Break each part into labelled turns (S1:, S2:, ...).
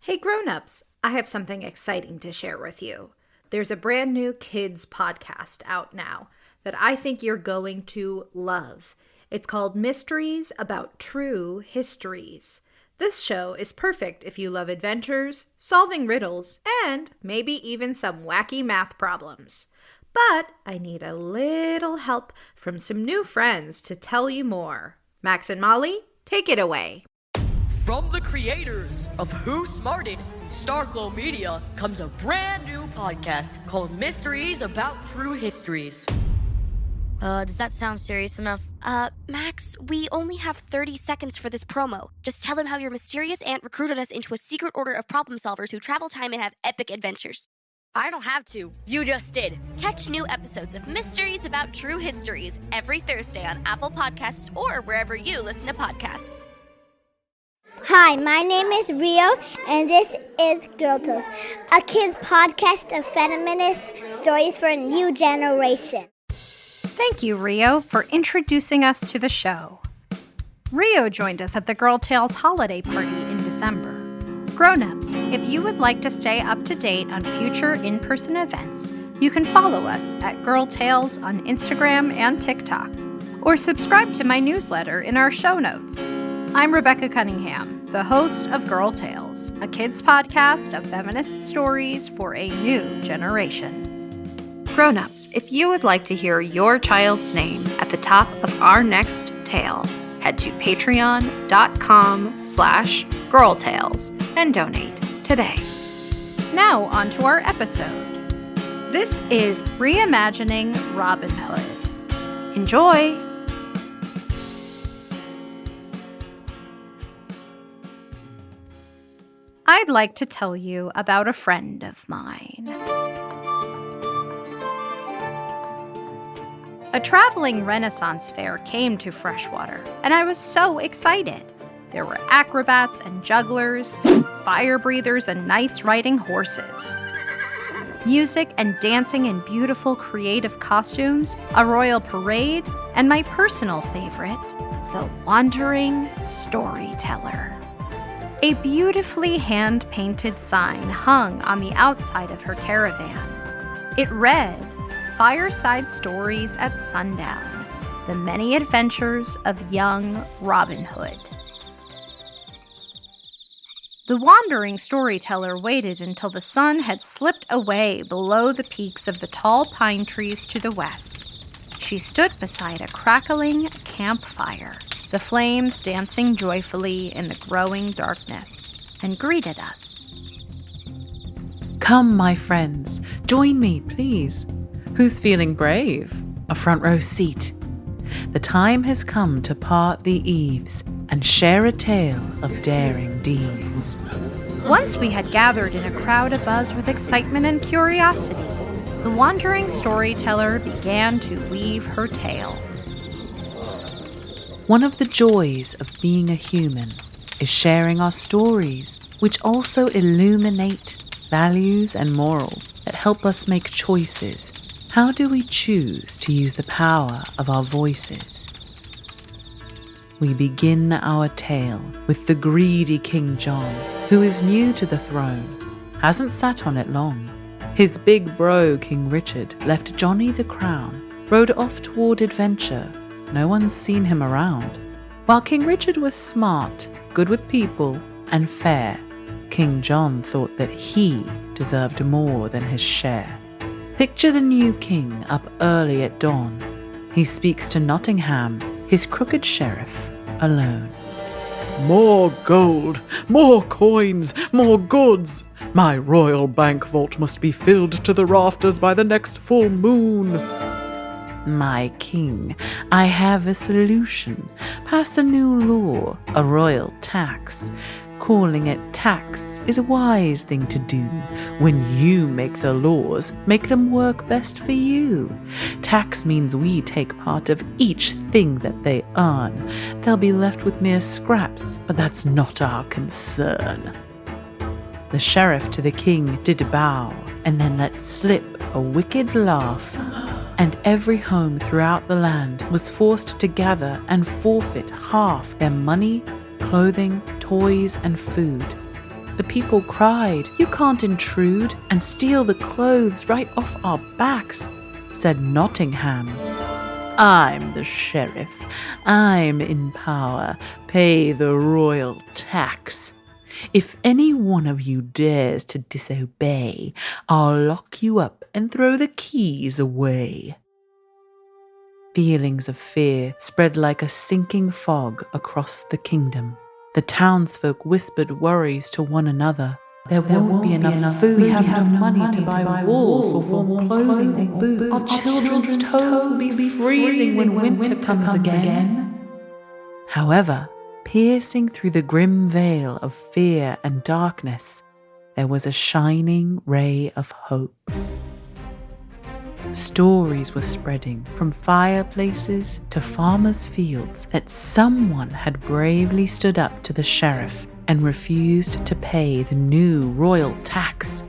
S1: Hey Grownups, I have something exciting to share with you. There's a brand new kids podcast out now that I think you're going to love. It's called Mysteries About True Histories. This show is perfect if you love adventures, solving riddles, and maybe even some wacky math problems. But I need a little help from some new friends to tell you more. Max and Molly, take it away.
S2: From the creators of Who Smarted, Starglow Media, comes a brand new podcast called Mysteries About True Histories.
S3: Does that sound serious enough?
S4: Max, we only have 30 seconds for this promo. Just tell them how your mysterious aunt recruited us into a secret order of problem solvers who travel time and have epic adventures.
S3: I don't have to. You just did.
S4: Catch new episodes of Mysteries About True Histories every Thursday on Apple Podcasts or wherever you listen to podcasts.
S5: Hi, my name is Rio, and this is Grownups, a kids podcast of feminist stories for a new generation.
S1: Thank you, Rio, for introducing us to the show. Rio joined us at the Girl Tales holiday party in December. Grownups, if you would like to stay up to date on future in-person events, you can follow us at Girl Tales on Instagram and TikTok, or subscribe to my newsletter in our show notes. I'm Rebecca Cunningham, the host of Girl Tales, a kids podcast of feminist stories for a new generation. Grownups, if you would like to hear your child's name at the top of our next tale, head to patreon.com/girltales and donate today. Now on to our episode. This is Reimagining Robin Hood. Enjoy! I'd like to tell you about a friend of mine. A traveling Renaissance fair came to Freshwater, and I was so excited. There were acrobats and jugglers, fire breathers and knights riding horses, music and dancing in beautiful creative costumes, a royal parade, and my personal favorite, the wandering storyteller. A beautifully hand-painted sign hung on the outside of her caravan. It read, "Fireside Stories at Sundown, The Many Adventures of Young Robin Hood." The wandering storyteller waited until the sun had slipped away below the peaks of the tall pine trees to the west. She stood beside a crackling campfire, the flames dancing joyfully in the growing darkness, and greeted us.
S6: Come, my friends, join me, please. Who's feeling brave? A front row seat. The time has come to part the eaves and share a tale of daring deeds.
S1: Once we had gathered in a crowd abuzz with excitement and curiosity, the wandering storyteller began to weave her tale.
S6: One of the joys of being a human is sharing our stories, which also illuminate values and morals that help us make choices. How do we choose to use the power of our voices? We begin our tale with the greedy King John, who is new to the throne, hasn't sat on it long. His big bro, King Richard, left Johnny the crown, rode off toward adventure. No one's seen him around. While King Richard was smart, good with people, and fair, King John thought that he deserved more than his share. Picture the new king up early at dawn. He speaks to Nottingham, his crooked sheriff, alone.
S7: More gold, more coins, more goods. My royal bank vault must be filled to the rafters by the next full moon.
S6: My king, I have a solution. Pass a new law, a royal tax. Calling it tax is a wise thing to do. When you make the laws, make them work best for you. Tax means we take part of each thing that they earn. They'll be left with mere scraps, but that's not our concern. The sheriff to the king did bow, and then let slip a wicked laugh. And every home throughout the land was forced to gather and forfeit half their money, clothing, toys, and food. The people cried, "You can't intrude and steal the clothes right off our backs," said Nottingham. "I'm the sheriff. I'm in power. Pay the royal tax. If any one of you dares to disobey, I'll lock you up and throw the keys away." Feelings of fear spread like a sinking fog across the kingdom. The townsfolk whispered worries to one another. There won't be enough food. We have no money to buy wool for warm clothing or boots. Our children's toes will be freezing when winter comes again. However, piercing through the grim veil of fear and darkness, there was a shining ray of hope. Stories were spreading from fireplaces to farmers' fields that someone had bravely stood up to the sheriff and refused to pay the new royal tax.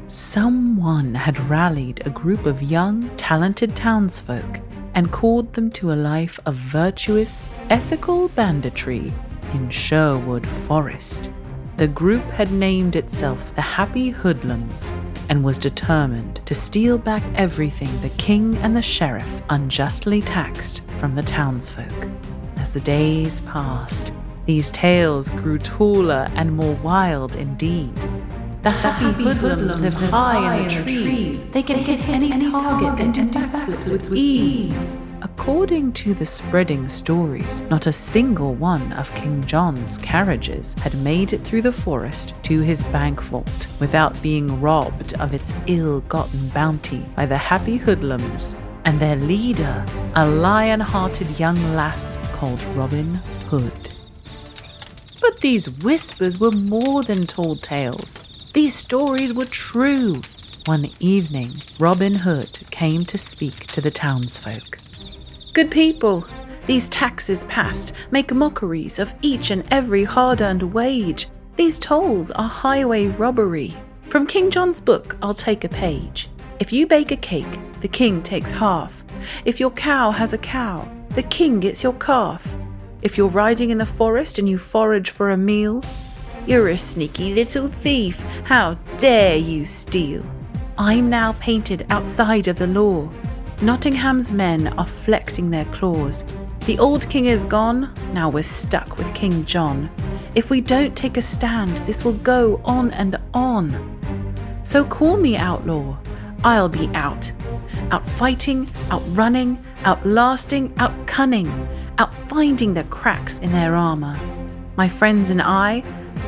S6: Someone had rallied a group of young, talented townsfolk and called them to a life of virtuous, ethical banditry in Sherwood Forest. The group had named itself the Happy Hoodlums and was determined to steal back everything the king and the sheriff unjustly taxed from the townsfolk. As the days passed, these tales grew taller and more wild indeed. The Happy Hoodlums live high in the trees. They can hit any target and do backflips with ease. According to the spreading stories, not a single one of King John's carriages had made it through the forest to his bank vault without being robbed of its ill-gotten bounty by the Happy Hoodlums and their leader, a lion-hearted young lass called Robin Hood. But these whispers were more than tall tales. These stories were true. One evening, Robin Hood came to speak to the townsfolk. "Good people, these taxes passed make mockeries of each and every hard-earned wage. These tolls are highway robbery. From King John's book, I'll take a page. If you bake a cake, the king takes half. If your cow has a cow, the king gets your calf. If you're riding in the forest and you forage for a meal, you're a sneaky little thief. How dare you steal? I'm now painted outside of the law. Nottingham's men are flexing their claws. The old king is gone, now we're stuck with King John. If we don't take a stand, this will go on and on. So call me outlaw, I'll be out. Out fighting, out running, outlasting, out cunning, out finding the cracks in their armour. My friends and I,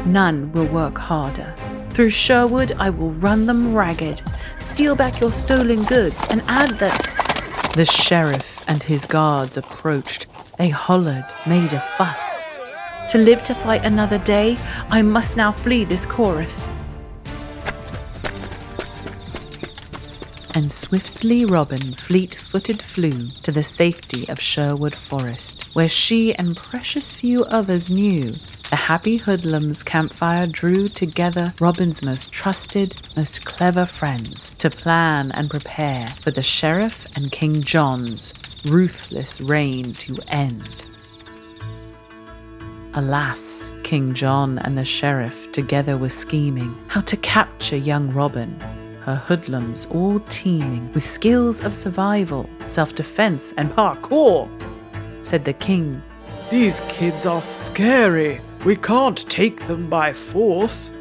S6: none will work harder. Through Sherwood I will run them ragged, steal back your stolen goods and add that..." The sheriff and his guards approached. They hollered, made a fuss. "To live to fight another day, I must now flee this chorus." And swiftly Robin fleet-footed flew to the safety of Sherwood Forest, where she and precious few others knew the Happy Hoodlums' campfire drew together Robin's most trusted, most clever friends to plan and prepare for the sheriff and King John's ruthless reign to end. Alas, King John and the sheriff together were scheming how to capture young Robin, her hoodlums all teeming with skills of survival, self-defense, and parkour. Said the king,
S7: "These kids are scary. We can't take them by force."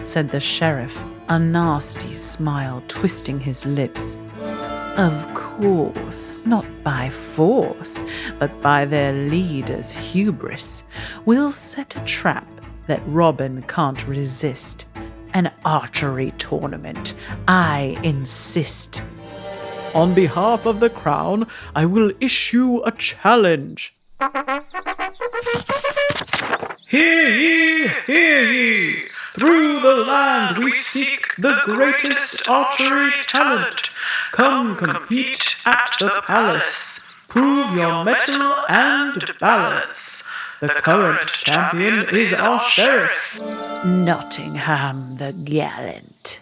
S6: Said the sheriff, a nasty smile twisting his lips. "Of course, not by force, but by their leader's hubris. We'll set a trap that Robin can't resist. An archery tournament, I insist.
S7: On behalf of the crown, I will issue a challenge. Hear ye, hear ye! Through the land we seek the greatest archery talent. Come compete at the palace. Prove your mettle and balance. The current champion is our sheriff,
S6: Nottingham the Gallant."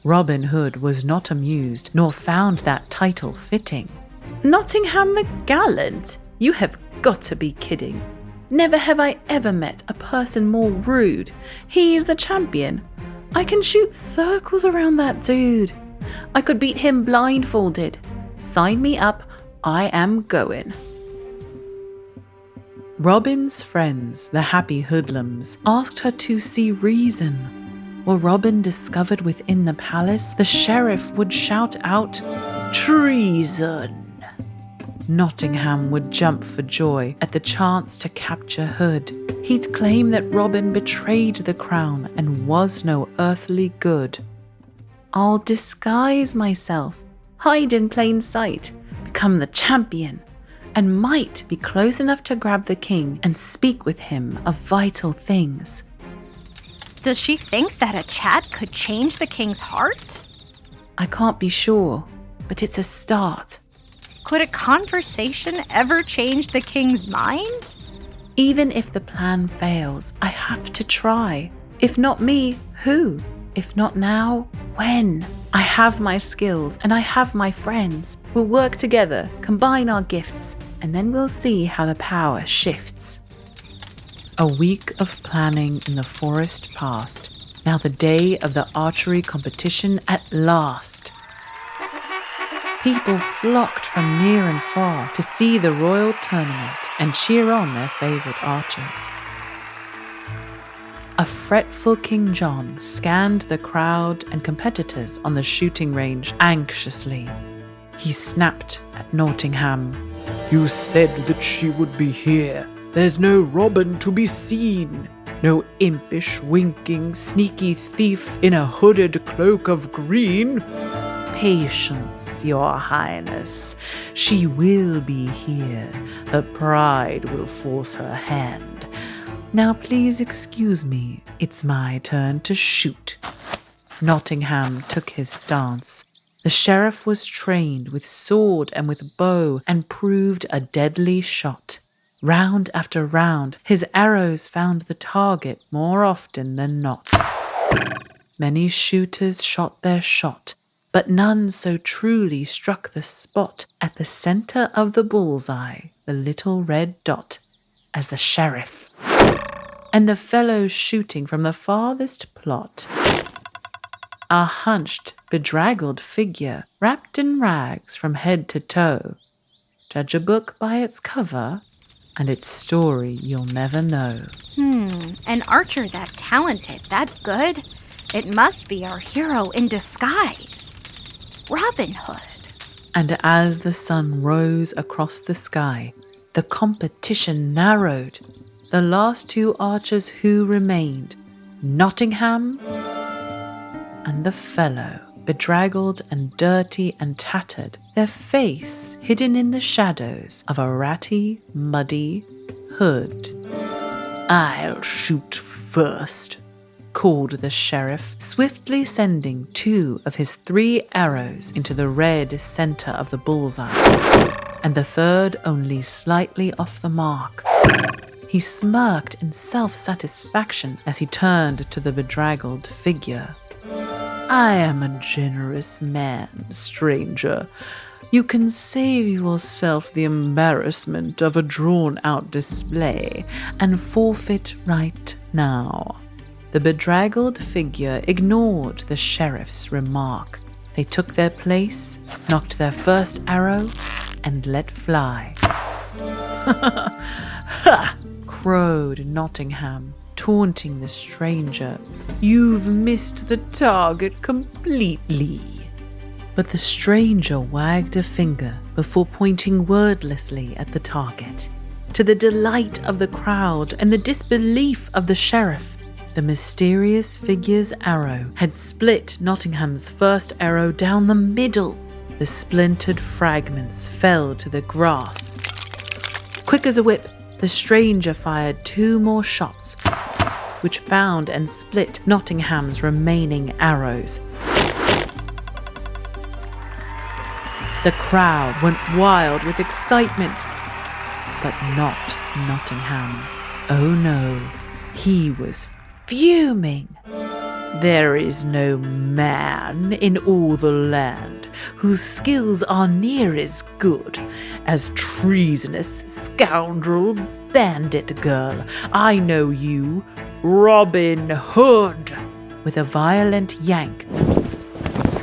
S6: Robin Hood was not amused, nor found that title fitting. "Nottingham the Gallant? You have got to be kidding. Never have I ever met a person more rude. He's the champion. I can shoot circles around that dude. I could beat him blindfolded. Sign me up. I am going. Robin's friends, the happy hoodlums, asked her to see reason. Were Robin discovered within the palace, the sheriff would shout out, "Treason!" Nottingham would jump for joy at the chance to capture Hood. He'd claim that Robin betrayed the crown and was no earthly good. I'll disguise myself, hide in plain sight, become the champion, and might be close enough to grab the king and speak with him of vital things.
S1: Does she think that a chat could change the king's heart?
S6: I can't be sure, but it's a start.
S1: Could a conversation ever change the king's mind?
S6: Even if the plan fails, I have to try. If not me, who? If not now, when? I have my skills and I have my friends. We'll work together, combine our gifts, and then we'll see how the power shifts. A week of planning in the forest passed. Now the day of the archery competition at last. People flocked from near and far to see the royal tournament and cheer on their favourite archers. A fretful King John scanned the crowd and competitors on the shooting range anxiously. He snapped at Nottingham.
S7: You said that she would be here. There's no Robin to be seen. No impish, winking, sneaky thief in a hooded cloak of green.
S6: Patience, your highness. She will be here. Her pride will force her hand. Now please excuse me. It's my turn to shoot. Nottingham took his stance. The sheriff was trained with sword and with bow and proved a deadly shot. Round after round, his arrows found the target more often than not. Many shooters shot their shot, but none so truly struck the spot at the center of the bullseye, the little red dot, as the sheriff. And the fellow shooting from the farthest plot. A hunched, bedraggled figure, wrapped in rags from head to toe. Judge a book by its cover, and its story you'll never know.
S1: An archer that talented, that good? It must be our hero in disguise. Robin Hood.
S6: And as the sun rose across the sky, the competition narrowed. The last two archers who remained, Nottingham and the fellow, bedraggled and dirty and tattered, their face hidden in the shadows of a ratty, muddy hood. I'll shoot first, called the sheriff, swiftly sending 2 of his 3 arrows into the red center of the bullseye, and the third only slightly off the mark. He smirked in self-satisfaction as he turned to the bedraggled figure. I am a generous man, stranger. You can save yourself the embarrassment of a drawn-out display and forfeit right now. The bedraggled figure ignored the sheriff's remark. They took their place, knocked their first arrow, and let fly. Ha! Crowed Nottingham, taunting the stranger. You've missed the target completely. But the stranger wagged a finger before pointing wordlessly at the target. To the delight of the crowd and the disbelief of the sheriff, the mysterious figure's arrow had split Nottingham's first arrow down the middle. The splintered fragments fell to the grass. Quick as a whip, the stranger fired 2 more shots, which found and split Nottingham's remaining arrows. The crowd went wild with excitement, but not Nottingham. Oh no, he was fuming. There is no man in all the land whose skills are near as good as treasonous scoundrel bandit girl. I know you, Robin Hood. With a violent yank,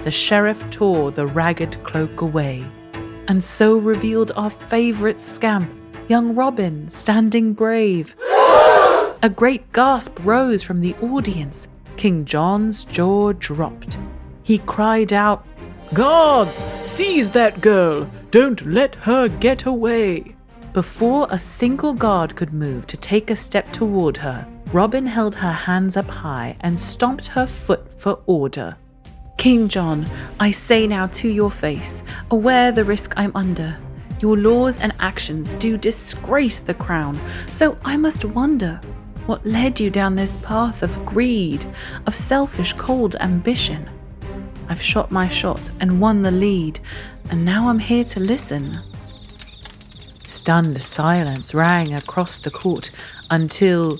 S6: the sheriff tore the ragged cloak away, and so revealed our favourite scamp, young Robin, standing brave. A great gasp rose from the audience. King John's jaw dropped. He cried out,
S7: "Guards, seize that girl! Don't let her get away!"
S6: Before a single guard could move to take a step toward her, Robin held her hands up high and stomped her foot for order. King John, I say now to your face, aware the risk I'm under, your laws and actions do disgrace the crown, so I must wonder what led you down this path of greed, of selfish, cold ambition. I've shot my shot and won the lead, and now I'm here to listen. Stunned silence rang across the court until...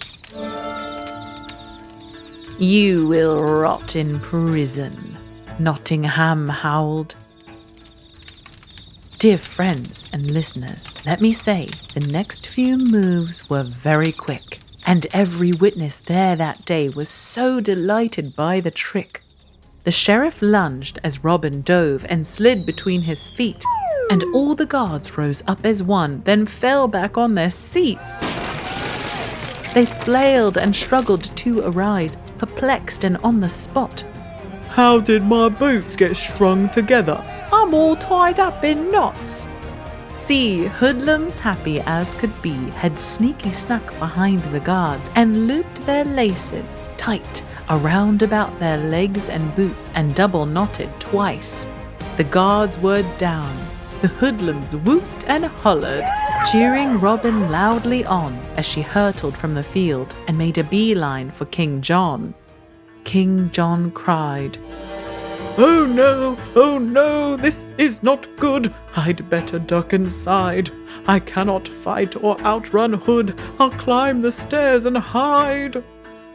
S6: You will rot in prison, Nottingham howled. Dear friends and listeners, let me say the next few moves were very quick, and every witness there that day was so delighted by the trick. The sheriff lunged as Robin dove and slid between his feet, and all the guards rose up as one, then fell back on their seats. They flailed and struggled to arise, perplexed and on the spot.
S7: How did my boots get strung together? I'm all tied up in knots.
S6: See, hoodlums happy as could be had sneaky snuck behind the guards and looped their laces tight around about their legs and boots and double knotted twice. The guards were down. The hoodlums whooped and hollered, cheering Robin loudly on as she hurtled from the field and made a beeline for King John. King John cried,
S7: Oh no, this is not good. I'd better duck inside. I cannot fight or outrun Hood. I'll climb the stairs and hide.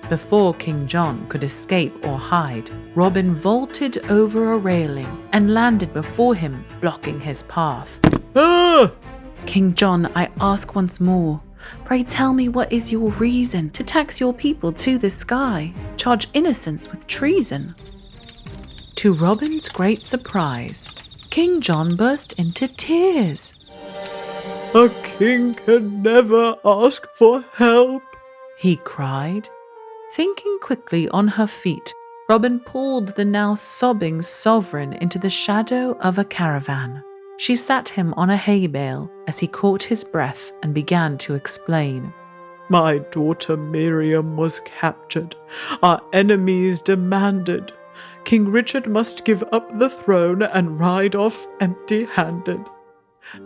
S6: Before King John could escape or hide, Robin vaulted over a railing and landed before him, blocking his path.
S7: Ah!
S6: King John, I ask once more, pray tell me what is your reason to tax your people to the sky, charge innocence with treason? To Robin's great surprise, King John burst into tears.
S7: A king can never ask for help,
S6: he cried. Thinking quickly on her feet, Robin pulled the now sobbing sovereign into the shadow of a caravan. She sat him on a hay bale as he caught his breath and began to explain.
S7: My daughter Miriam was captured. Our enemies demanded. King Richard must give up the throne and ride off empty-handed.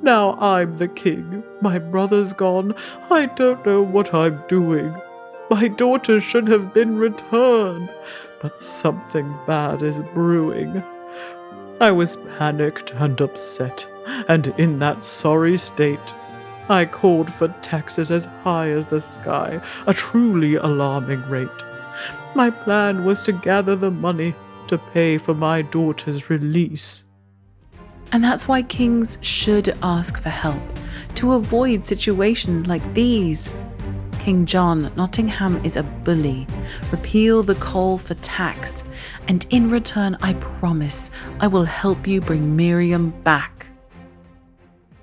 S7: Now I'm the king. My brother's gone. I don't know what I'm doing. My daughter should have been returned, but something bad is brewing. I was panicked and upset, and in that sorry state, I called for taxes as high as the sky, a truly alarming rate. My plan was to gather the money to pay for my daughter's release.
S6: And that's why kings should ask for help, to avoid situations like these. King John, Nottingham is a bully. Repeal the call for tax, and in return I promise I will help you bring Miriam back.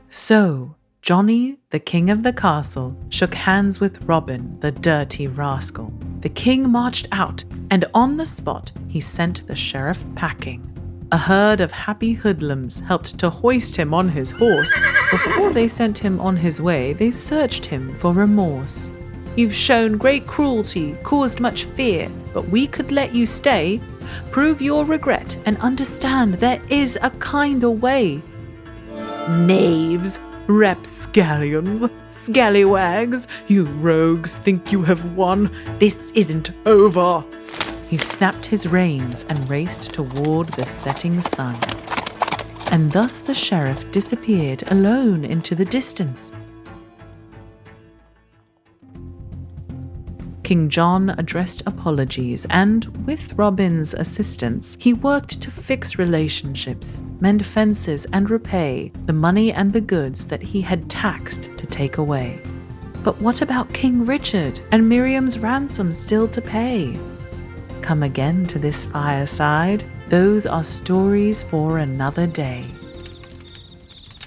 S6: So, Johnny, the king of the castle, shook hands with Robin, the dirty rascal. The king marched out, and on the spot he sent the sheriff packing. A herd of happy hoodlums helped to hoist him on his horse. Before they sent him on his way, they searched him for remorse. You've shown great cruelty, caused much fear, but we could let you stay. Prove your regret and understand there is a kinder way. Knaves, rapscallions, scallywags, you rogues think you have won. This isn't over. He snapped his reins and raced toward the setting sun. And thus the sheriff disappeared alone into the distance. King John addressed apologies and, with Robin's assistance, he worked to fix relationships, mend fences and repay the money and the goods that he had taxed to take away. But what about King Richard and Miriam's ransom still to pay? Come again to this fireside. Those are stories for another day.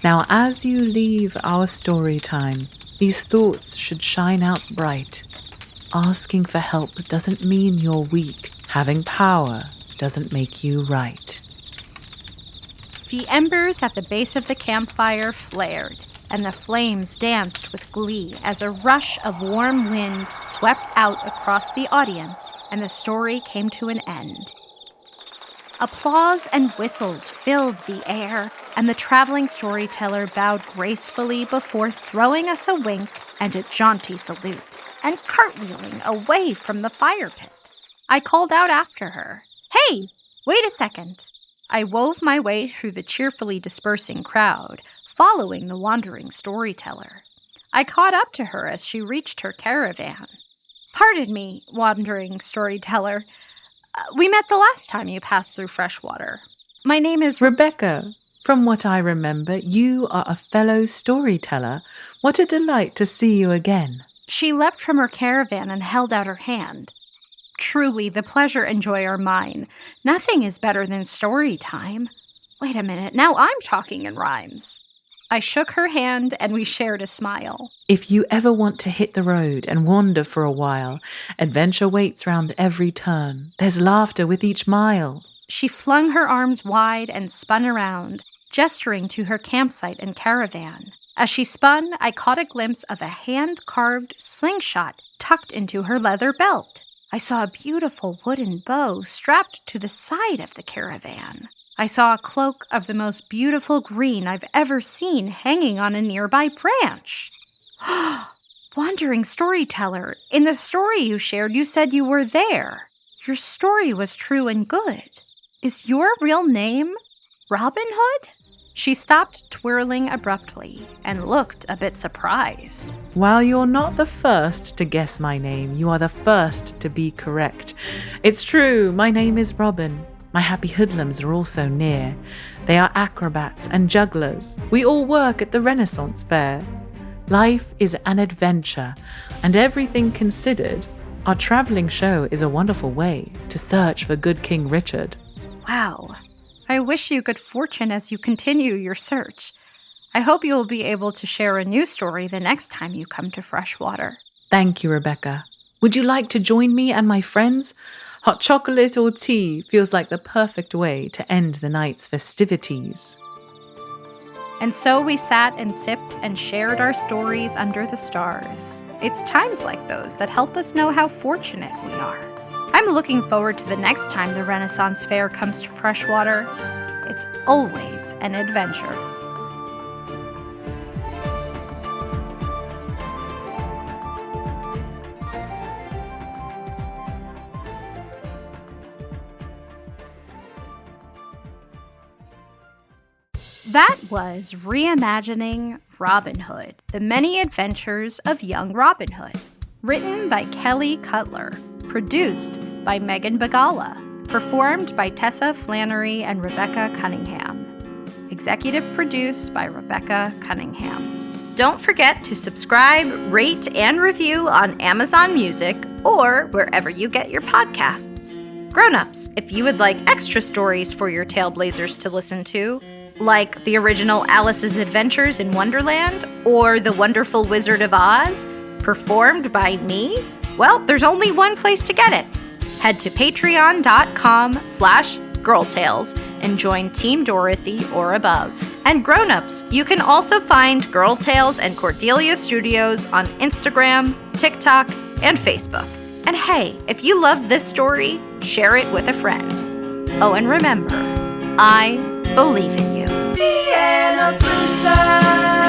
S6: Now, as you leave our story time, these thoughts should shine out bright. Asking for help doesn't mean you're weak. Having power doesn't make you right.
S1: The embers at the base of the campfire flared, and the flames danced with glee as a rush of warm wind swept out across the audience, and the story came to an end. Applause and whistles filled the air, and the traveling storyteller bowed gracefully before throwing us a wink and a jaunty salute, and cartwheeling away from the fire pit. I called out after her, "Hey, wait a second." I wove my way through the cheerfully dispersing crowd, following the wandering storyteller. I caught up to her as she reached her caravan. "Pardon me, wandering storyteller. We met the last time you passed through Freshwater. My name is
S6: Rebecca. From what I remember, you are a fellow storyteller. What a delight to see you again."
S1: She leapt from her caravan and held out her hand. "Truly, the pleasure and joy are mine. Nothing is better than story time. Wait a minute, now I'm talking in rhymes." I shook her hand and we shared a smile.
S6: If you ever want to hit the road and wander for a while, adventure waits round every turn. There's laughter with each mile.
S1: She flung her arms wide and spun around, gesturing to her campsite and caravan. As she spun, I caught a glimpse of a hand-carved slingshot tucked into her leather belt. I saw a beautiful wooden bow strapped to the side of the caravan. I saw a cloak of the most beautiful green I've ever seen hanging on a nearby branch. Wandering storyteller, in the story you shared, you said you were there. Your story was true and good. Is your real name Robin Hood? She stopped twirling abruptly and looked a bit surprised.
S6: While you're not the first to guess my name, you are the first to be correct. It's true, my name is Robin. My happy hoodlums are also near. They are acrobats and jugglers. We all work at the Renaissance Fair. Life is an adventure, and everything considered, our traveling show is a wonderful way to search for good King Richard.
S1: Wow. I wish you good fortune as you continue your search. I hope you will be able to share a new story the next time you come to Freshwater.
S6: Thank you, Rebecca. Would you like to join me and my friends? Hot chocolate or tea feels like the perfect way to end the night's festivities.
S1: And so we sat and sipped and shared our stories under the stars. It's times like those that help us know how fortunate we are. I'm looking forward to the next time the Renaissance Fair comes to Freshwater. It's always an adventure. That was Reimagining Robin Hood, The Many Adventures of Young Robin Hood. Written by Kelly Cutler. Produced by Megan Bagala. Performed by Tessa, Flannery, and Rebecca Cunningham. Executive produced by Rebecca Cunningham. Don't forget to subscribe, rate, and review on Amazon Music or wherever you get your podcasts. Grownups, if you would like extra stories for your Tailblazers to listen to, like the original Alice's Adventures in Wonderland or The Wonderful Wizard of Oz, performed by me, well, there's only one place to get it. Head to patreon.com/girltales and join Team Dorothy or above. And Grownups, you can also find Girl Tales and Cordelia Studios on Instagram, TikTok, and Facebook. And hey, if you loved this story, share it with a friend. Oh, and remember, I believe in you.
S8: Vienna Princess.